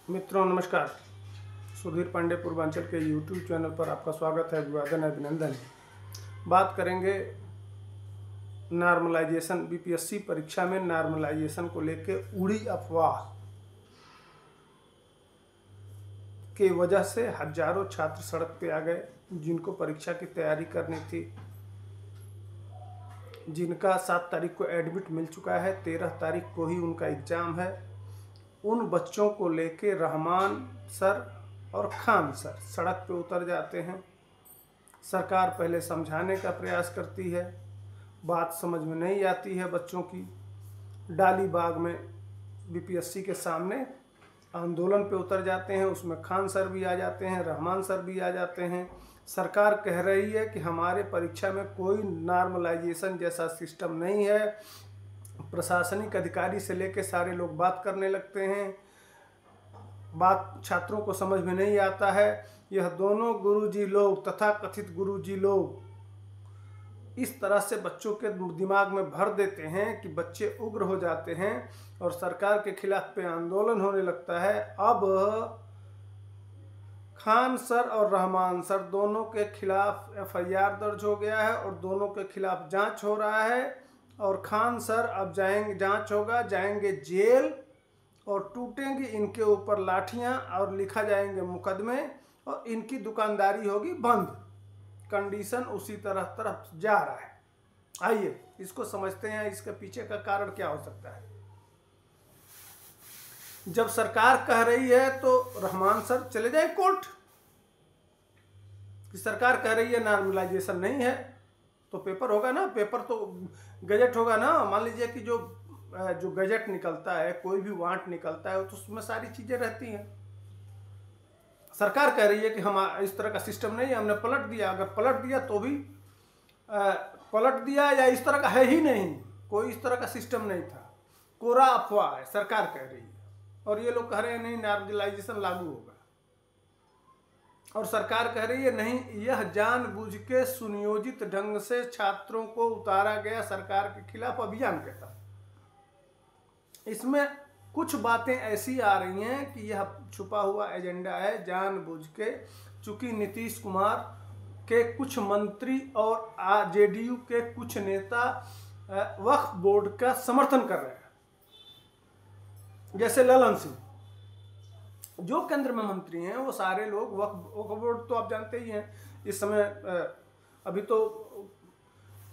मित्रों नमस्कार। सुधीर पांडे पूर्वांचल के यूट्यूब चैनल पर आपका स्वागत है, अभिवादन है, अभिनंदन है। बात करेंगे नॉर्मलाइजेशन। बीपीएससी परीक्षा में नॉर्मलाइजेशन को लेके उड़ी अफवाह के वजह से हजारों छात्र सड़क पे आ गए, जिनको परीक्षा की तैयारी करनी थी, जिनका 7 तारीख को एडमिट मिल चुका है, 13 तारीख को ही उनका एग्ज़ाम है। उन बच्चों को लेके रहमान सर और खान सर सड़क पे उतर जाते हैं। सरकार पहले समझाने का प्रयास करती है, बात समझ में नहीं आती है बच्चों की। डाली बाग में बीपीएससी के सामने आंदोलन पे उतर जाते हैं, उसमें खान सर भी आ जाते हैं, रहमान सर भी आ जाते हैं। सरकार कह रही है कि हमारे परीक्षा में कोई नॉर्मलाइजेशन जैसा सिस्टम नहीं है। प्रशासनिक अधिकारी से लेकर सारे लोग बात करने लगते हैं, बात छात्रों को समझ में नहीं आता है। यह दोनों गुरुजी लोग, तथाकथित गुरुजी लोग, इस तरह से बच्चों के दिमाग में भर देते हैं कि बच्चे उग्र हो जाते हैं और सरकार के खिलाफ पे आंदोलन होने लगता है। अब खान सर और रहमान सर दोनों के खिलाफ एफआईआर दर्ज हो गया है और दोनों के खिलाफ जांच हो रहा है। और खान सर अब जाएंगे, जांच होगा, जाएंगे जेल और टूटेंगी इनके ऊपर लाठियां और लिखा जाएंगे मुकदमे और इनकी दुकानदारी होगी बंद। कंडीशन उसी तरफ जा रहा है। आइए इसको समझते हैं, इसके पीछे का कारण क्या हो सकता है। जब सरकार कह रही है तो रहमान सर चले जाए कोर्ट कि सरकार कह रही है नॉर्मलाइजेशन नहीं है, तो पेपर होगा ना, पेपर तो गजट होगा ना। मान लीजिए कि जो गजट निकलता है, कोई भी वांट निकलता है, तो उसमें सारी चीजें रहती हैं। सरकार कह रही है कि हम इस तरह का सिस्टम नहीं है, हमने पलट दिया। अगर पलट दिया तो भी पलट दिया, या इस तरह का है ही नहीं, कोई इस तरह का सिस्टम नहीं था, कोरा अफवाह है, सरकार कह रही है। और ये लोग कह रहे हैं नहीं नॉर्मलाइजेशन लागू होगा, और सरकार कह रही है नहीं, यह जानबूझ के सुनियोजित ढंग से छात्रों को उतारा गया सरकार के खिलाफ अभियान के तहत। इसमें कुछ बातें ऐसी आ रही हैं कि यह छुपा हुआ एजेंडा है, जानबूझ के। चूंकि नीतीश कुमार के कुछ मंत्री और जेडीयू के कुछ नेता वक्फ बोर्ड का समर्थन कर रहे हैं, जैसे ललन सिंह जो केंद्र में मंत्री हैं, वो सारे लोग वक्फ बोर्ड तो आप जानते ही हैं, इस समय अभी तो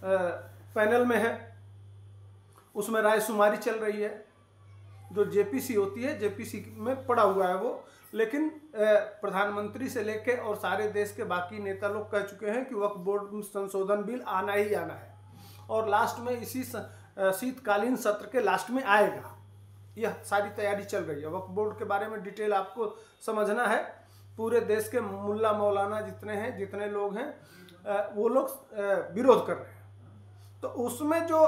पैनल में है, उसमें रायशुमारी चल रही है। जो जेपीसी होती है, जेपीसी में पड़ा हुआ है वो। लेकिन प्रधानमंत्री से लेके और सारे देश के बाकी नेता लोग कह चुके हैं कि वक्फ बोर्ड संशोधन बिल आना ही आना है, और लास्ट में इसी शीतकालीन सत्र के लास्ट में आएगा। यह सारी तैयारी चल रही है। वक्फ बोर्ड के बारे में डिटेल आपको समझना है। पूरे देश के मुल्ला मौलाना जितने हैं, जितने लोग हैं, वो लोग विरोध कर रहे हैं। तो उसमें जो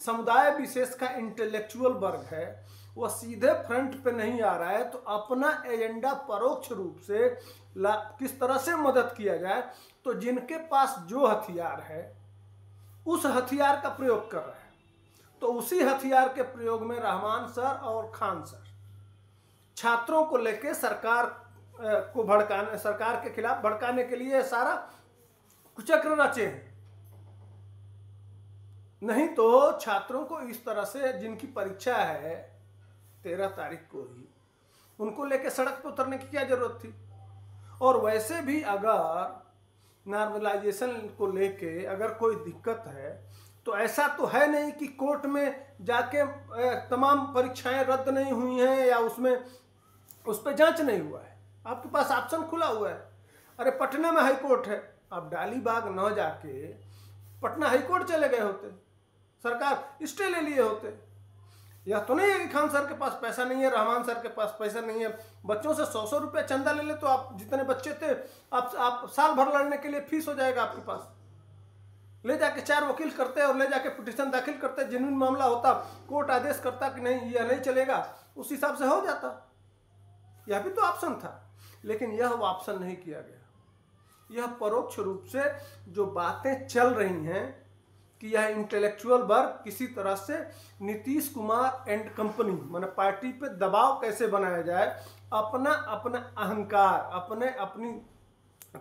समुदाय विशेष का इंटेलेक्चुअल वर्ग है, वह सीधे फ्रंट पे नहीं आ रहा है। तो अपना एजेंडा परोक्ष रूप से किस तरह से मदद किया जाए, तो जिनके पास जो हथियार है उस हथियार का प्रयोग कर रहे हैं। तो उसी हथियार के प्रयोग में रहमान सर और खान सर छात्रों को लेके सरकार को भड़काने, सरकार के खिलाफ भड़काने के लिए सारा कुचक्र रचे हैं। नहीं तो छात्रों को इस तरह से, जिनकी परीक्षा है 13 तारीख को ही, उनको लेके सड़क पर उतरने की क्या जरूरत थी। और वैसे भी अगर नॉर्मलाइजेशन को लेके अगर कोई दिक्कत है, तो ऐसा तो है नहीं कि कोर्ट में जाके तमाम परीक्षाएं रद्द नहीं हुई हैं या उसमें उस पर जांच नहीं हुआ है। आपके पास ऑप्शन खुला हुआ है। अरे पटना में हाई कोर्ट है, आप डालीबाग न जाके पटना हाई कोर्ट चले गए होते, सरकार स्टे ले लिए होते। यह तो नहीं है कि खान सर के पास पैसा नहीं है, रहमान सर के पास पैसा नहीं है। बच्चों से 100-100 रुपया चंदा ले ले तो आप जितने बच्चे थे, आप साल भर लड़ने के लिए फीस हो जाएगा आपके पास। ले जाके 4 वकील करते और ले जाके पिटीशन दाखिल करते, जेन्युइन मामला होता, कोर्ट आदेश करता कि नहीं यह नहीं चलेगा, उस हिसाब से हो जाता। यह भी तो ऑप्शन था, लेकिन यह ऑप्शन नहीं किया गया। यह परोक्ष रूप से जो बातें चल रही हैं कि यह इंटेलेक्चुअल वर्ग किसी तरह से नीतीश कुमार एंड कंपनी माने पार्टी पे दबाव कैसे बनाया जाए, अपना अपना अहंकार, अपनी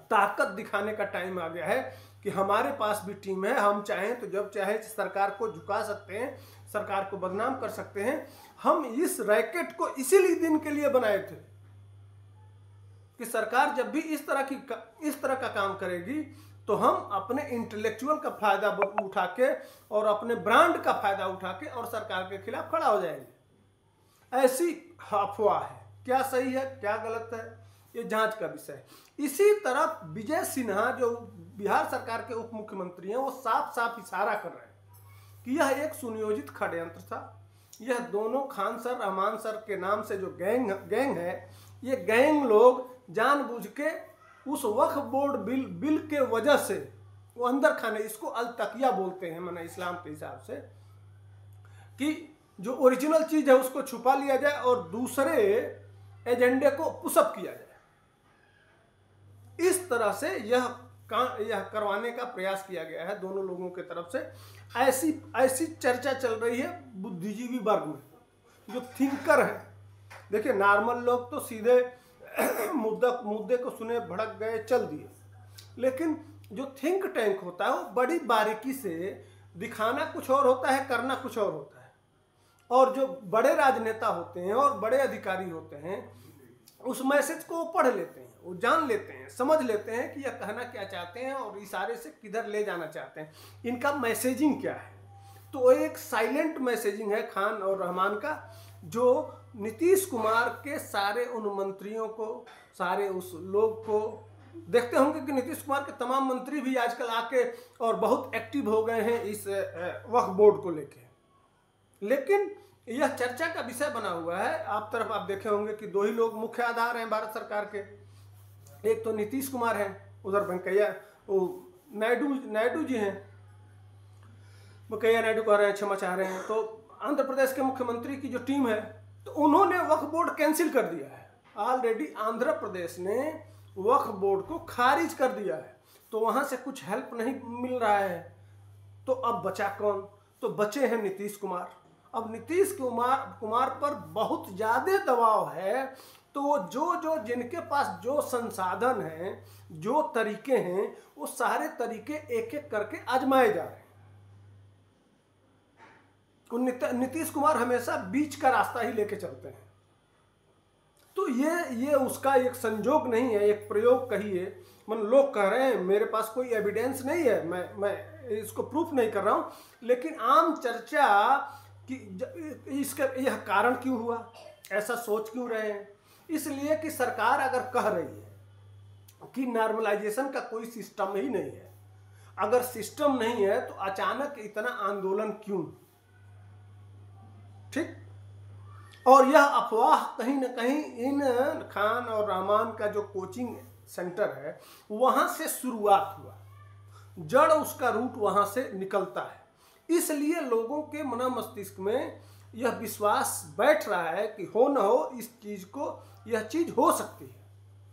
ताकत दिखाने का टाइम आ गया है कि हमारे पास भी टीम है, हम चाहें तो जब चाहे सरकार को झुका सकते हैं, सरकार को बदनाम कर सकते हैं। हम इस रैकेट को इसीलिए दिन के लिए बनाए थे कि सरकार जब भी इस तरह का काम करेगी तो हम अपने इंटेलेक्चुअल का फायदा उठा के और अपने ब्रांड का फायदा उठा के और सरकार के खिलाफ खड़ा हो जाएंगे। ऐसी अफवाह है, क्या सही है क्या गलत है ये जांच का विषय है। इसी तरफ विजय सिन्हा जो बिहार सरकार के उप मुख्यमंत्री हैं, वो साफ साफ इशारा कर रहे हैं कि यह एक सुनियोजित षड्यंत्र था। यह दोनों खान सर रहमान सर के नाम से जो गैंग है, ये गैंग लोग जानबूझ के उस वक्फ बोर्ड बिल के वजह से वो अंदर खाने, इसको अल तकिया बोलते हैं माने इस्लाम के हिसाब से, कि जो ओरिजिनल चीज है उसको छुपा लिया जाए और दूसरे एजेंडे को पुशअप किया जाए। इस तरह से यह करवाने का प्रयास किया गया है दोनों लोगों के तरफ से। ऐसी चर्चा चल रही है बुद्धिजीवी वर्ग में, जो थिंकर है। देखिए, नॉर्मल लोग तो सीधे मुद्दे को सुने, भड़क गए, चल दिए, लेकिन जो थिंक टैंक होता है वो बड़ी बारीकी से दिखाना कुछ और होता है, करना कुछ और होता है। और जो बड़े राजनेता होते हैं और बड़े अधिकारी होते हैं, उस मैसेज को पढ़ लेते हैं, वो जान लेते हैं, समझ लेते हैं कि यह कहना क्या चाहते हैं और इशारे से किधर ले जाना चाहते हैं, इनका मैसेजिंग क्या है। तो एक साइलेंट मैसेजिंग है खान और रहमान का, जो नीतीश कुमार के सारे उन मंत्रियों को, सारे उस लोग को देखते होंगे कि नीतीश कुमार के तमाम मंत्री भी आजकल आके और बहुत एक्टिव हो गए हैं इस वक्फ बोर्ड को लेके। लेकिन यह चर्चा का विषय बना हुआ है। आप देखे होंगे कि दो ही लोग मुख्य आधार हैं भारत सरकार के, एक तो नीतीश कुमार हैं, उधर वेंकैया नायडू जी हैं, वेंकैया नायडू कह रहे हैं, क्षमा चाह रहे हैं। तो आंध्र प्रदेश के मुख्यमंत्री की जो टीम है, तो उन्होंने वक्फ बोर्ड कैंसिल कर दिया है। ऑलरेडी आंध्र प्रदेश ने वक्फ बोर्ड को खारिज कर दिया है, तो वहां से कुछ हेल्प नहीं मिल रहा है। तो अब बचा कौन? तो बचे हैं नीतीश कुमार। अब नीतीश कुमार पर बहुत ज्यादा दबाव है, तो वो जो जिनके पास जो संसाधन हैं, जो तरीके हैं, वो सारे तरीके एक एक करके आजमाए जा रहे हैं। नीतीश कुमार हमेशा बीच का रास्ता ही लेके चलते हैं। तो ये उसका एक संजोग नहीं है, एक प्रयोग कहिए। मतलब लोग कह रहे हैं, मेरे पास कोई एविडेंस नहीं है, मैं इसको प्रूफ नहीं कर रहा हूं, लेकिन आम चर्चा कि इसका यह कारण क्यों हुआ, ऐसा सोच क्यों रहे हैं? इसलिए कि सरकार अगर कह रही है कि नॉर्मलाइजेशन का कोई सिस्टम ही नहीं है, अगर सिस्टम नहीं है तो अचानक इतना आंदोलन क्यों? ठीक। और यह अफवाह कहीं ना कहीं इन खान और रहमान का जो कोचिंग सेंटर है वहां से शुरुआत हुआ, जड़ उसका रूट वहां से निकलता है। इसलिए लोगों के मन मस्तिष्क में यह विश्वास बैठ रहा है कि हो न हो इस चीज को, यह चीज हो सकती है,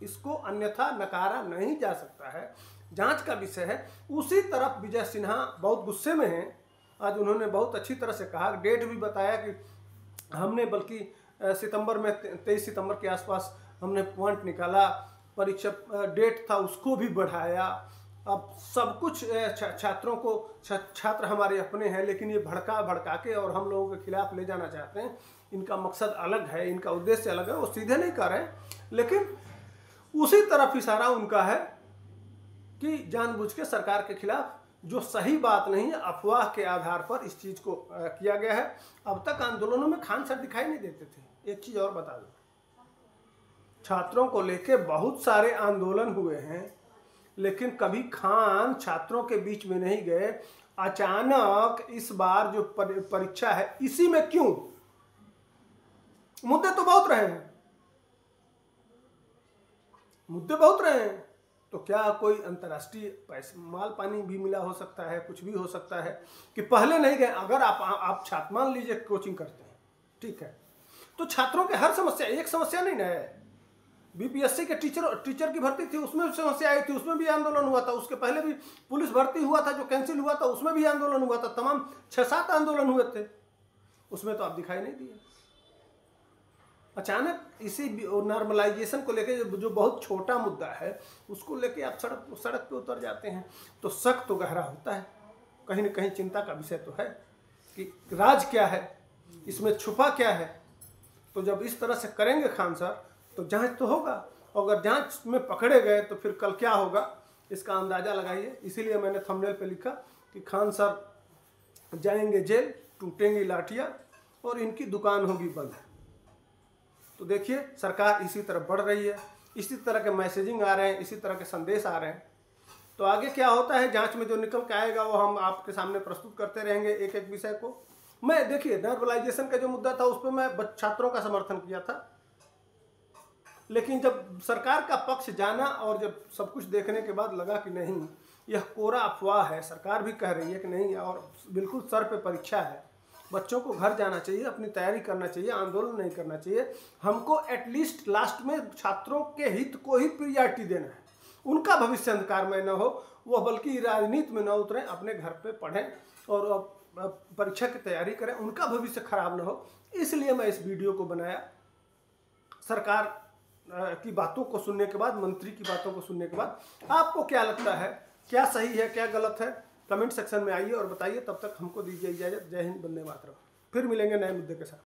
इसको अन्यथा नकारा नहीं जा सकता है। जांच का विषय है। उसी तरफ विजय सिन्हा बहुत गुस्से में हैं। आज उन्होंने बहुत अच्छी तरह से कहा, डेट भी बताया कि हमने बल्कि सितंबर में 23 सितंबर के आसपास हमने पॉइंट निकाला, परीक्षा डेट था उसको भी बढ़ाया। अब सब कुछ छात्रों को, छात्र हमारे अपने हैं, लेकिन ये भड़का के और हम लोगों के खिलाफ ले जाना चाहते हैं। इनका मकसद अलग है, इनका उद्देश्य अलग है, वो सीधे नहीं कर रहे हैं, लेकिन उसी तरफ इशारा उनका है कि जानबूझ के सरकार के खिलाफ, जो सही बात नहीं है, अफवाह के आधार पर इस चीज को किया गया है। अब तक आंदोलनों में खान सर दिखाई नहीं देते थे। एक चीज और बता दूं, छात्रों को लेके बहुत सारे आंदोलन हुए हैं, लेकिन कभी खान छात्रों के बीच में नहीं गए। अचानक इस बार जो परीक्षा है, इसी में क्यों? मुद्दे तो बहुत रहे हैं, मुद्दे बहुत रहे हैं, तो क्या कोई अंतर्राष्ट्रीय पैसे माल पानी भी मिला हो सकता है, कुछ भी हो सकता है कि पहले नहीं गए। अगर आप छात्र मान लीजिए कोचिंग करते हैं, ठीक है, तो छात्रों के हर समस्या, एक समस्या नहीं ना है, बीपीएससी के टीचर की भर्ती थी, उसमें समस्या आई थी, उसमें भी आंदोलन हुआ था। उसके पहले भी पुलिस भर्ती हुआ था जो कैंसिल हुआ था, उसमें भी आंदोलन हुआ था। तमाम 6-7 आंदोलन हुए थे, उसमें तो आप दिखाई नहीं दिए। अचानक इसी नॉर्मलाइजेशन को लेके जो बहुत छोटा मुद्दा है उसको लेके आप सड़क पे उतर जाते हैं, तो शक तो गहरा होता है। कहीं न कहीं चिंता का विषय तो है कि राज क्या है, इसमें छुपा क्या है। तो जब इस तरह से करेंगे खान सर तो जांच तो होगा, और अगर जांच में पकड़े गए तो फिर कल क्या होगा इसका अंदाज़ा लगाइए। इसीलिए मैंने थंबनेल पे लिखा कि खान सर जाएंगे जेल, टूटेंगी लाठियाँ और इनकी दुकान होगी बंद। तो देखिए सरकार इसी तरह बढ़ रही है, इसी तरह के मैसेजिंग आ रहे हैं, इसी तरह के संदेश आ रहे हैं। तो आगे क्या होता है जांच में जो निकल के आएगा वो हम आपके सामने प्रस्तुत करते रहेंगे एक एक विषय को। मैं देखिए नॉर्मलाइजेशन का जो मुद्दा था उस पर मैं छात्रों का समर्थन किया था, लेकिन जब सरकार का पक्ष जाना और जब सब कुछ देखने के बाद लगा कि नहीं यह कोरा अफवाह है, सरकार भी कह रही है कि नहीं और बिल्कुल सर पे परीक्षा है, बच्चों को घर जाना चाहिए, अपनी तैयारी करना चाहिए, आंदोलन नहीं करना चाहिए, हमको एटलीस्ट लास्ट में छात्रों के हित को ही प्रियॉरिटी देना है, उनका भविष्य अंधकार में न हो, वह बल्कि राजनीति में न उतरें, अपने घर पे पढ़ें और परीक्षा की तैयारी करें, उनका भविष्य खराब न हो। इसलिए मैं इस वीडियो को बनाया। सरकार की बातों को सुनने के बाद, मंत्री की बातों को सुनने के बाद आपको क्या लगता है, क्या सही है क्या गलत है, कमेंट सेक्शन में आइए और बताइए। तब तक हमको दीजिए इजाजत। जय हिंद, वंदे मातरम। फिर मिलेंगे नए मुद्दे के साथ।